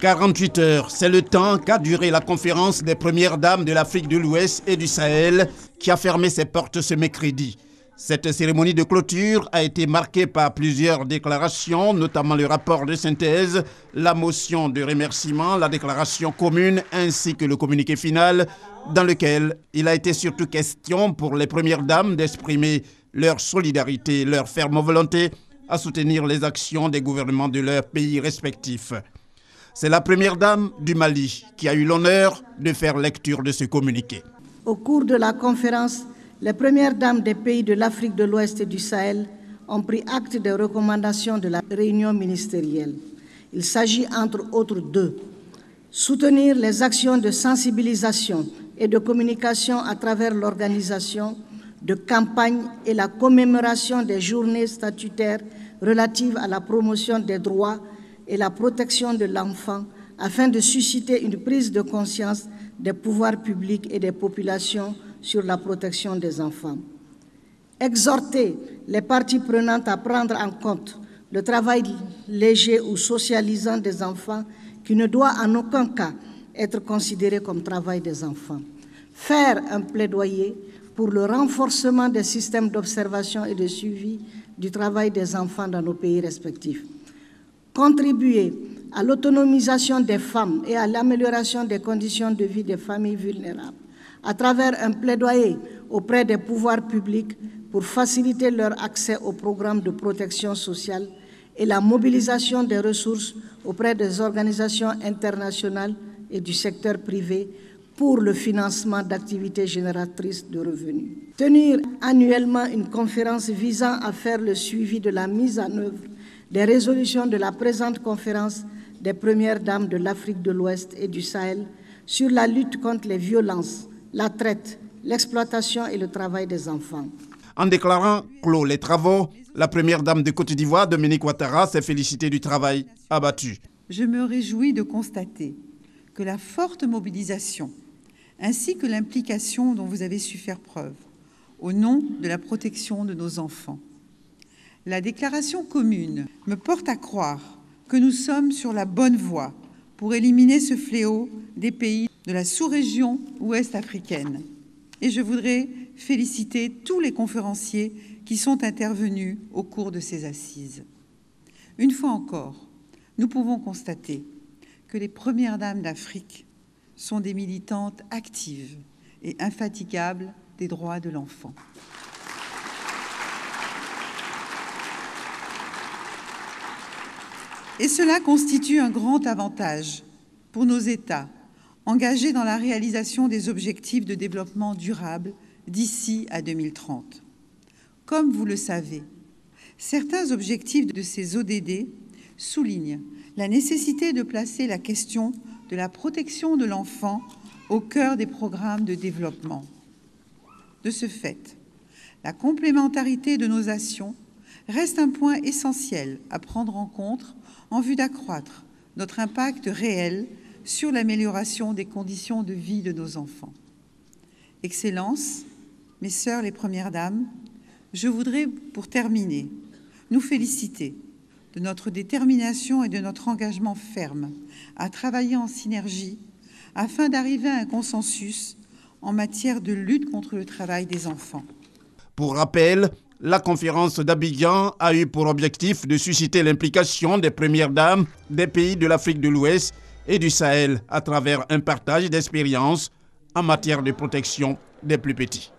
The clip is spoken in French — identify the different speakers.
Speaker 1: 48 heures, c'est le temps qu'a duré la conférence des premières dames de l'Afrique de l'Ouest et du Sahel qui a fermé ses portes ce mercredi. Cette cérémonie de clôture a été marquée par plusieurs déclarations, notamment le rapport de synthèse, la motion de remerciement, la déclaration commune ainsi que le communiqué final dans lequel il a été surtout question pour les premières dames d'exprimer leur solidarité, leur ferme volonté à soutenir les actions des gouvernements de leurs pays respectifs. C'est la première dame du Mali qui a eu l'honneur de faire lecture de ce communiqué.
Speaker 2: Au cours de la conférence, les premières dames des pays de l'Afrique de l'Ouest et du Sahel ont pris acte des recommandations de la réunion ministérielle. Il s'agit entre autres de soutenir les actions de sensibilisation et de communication à travers l'organisation de campagnes et la commémoration des journées statutaires relatives à la promotion des droits et la protection de l'enfant afin de susciter une prise de conscience des pouvoirs publics et des populations sur la protection des enfants. Exhorter les parties prenantes à prendre en compte le travail léger ou socialisant des enfants qui ne doit en aucun cas être considéré comme travail des enfants. Faire un plaidoyer pour le renforcement des systèmes d'observation et de suivi du travail des enfants dans nos pays respectifs. Contribuer à l'autonomisation des femmes et à l'amélioration des conditions de vie des familles vulnérables à travers un plaidoyer auprès des pouvoirs publics pour faciliter leur accès aux programmes de protection sociale et la mobilisation des ressources auprès des organisations internationales et du secteur privé pour le financement d'activités génératrices de revenus. Tenir annuellement une conférence visant à faire le suivi de la mise en œuvre des résolutions de la présente conférence des premières dames de l'Afrique de l'Ouest et du Sahel sur la lutte contre les violences, la traite, l'exploitation et le travail des enfants.
Speaker 1: En déclarant clos les travaux, la première dame de Côte d'Ivoire, Dominique Ouattara, s'est félicitée du travail abattu.
Speaker 3: Je me réjouis de constater que la forte mobilisation ainsi que l'implication dont vous avez su faire preuve au nom de la protection de nos enfants. La déclaration commune me porte à croire que nous sommes sur la bonne voie pour éliminer ce fléau des pays de la sous-région ouest africaine. Et je voudrais féliciter tous les conférenciers qui sont intervenus au cours de ces assises. Une fois encore, nous pouvons constater que les premières dames d'Afrique sont des militantes actives et infatigables des droits de l'enfant. Et cela constitue un grand avantage pour nos États engagés dans la réalisation des objectifs de développement durable d'ici à 2030. Comme vous le savez, certains objectifs de ces ODD soulignent la nécessité de placer la question de la protection de l'enfant au cœur des programmes de développement. De ce fait, la complémentarité de nos actions reste un point essentiel à prendre en compte en vue d'accroître notre impact réel sur l'amélioration des conditions de vie de nos enfants. Excellences, mes sœurs les premières dames, je voudrais, pour terminer, nous féliciter de notre détermination et de notre engagement ferme à travailler en synergie afin d'arriver à un consensus en matière de lutte contre le travail des enfants.
Speaker 1: Pour rappel, la conférence d'Abidjan a eu pour objectif de susciter l'implication des premières dames des pays de l'Afrique de l'Ouest et du Sahel à travers un partage d'expériences en matière de protection des plus petits.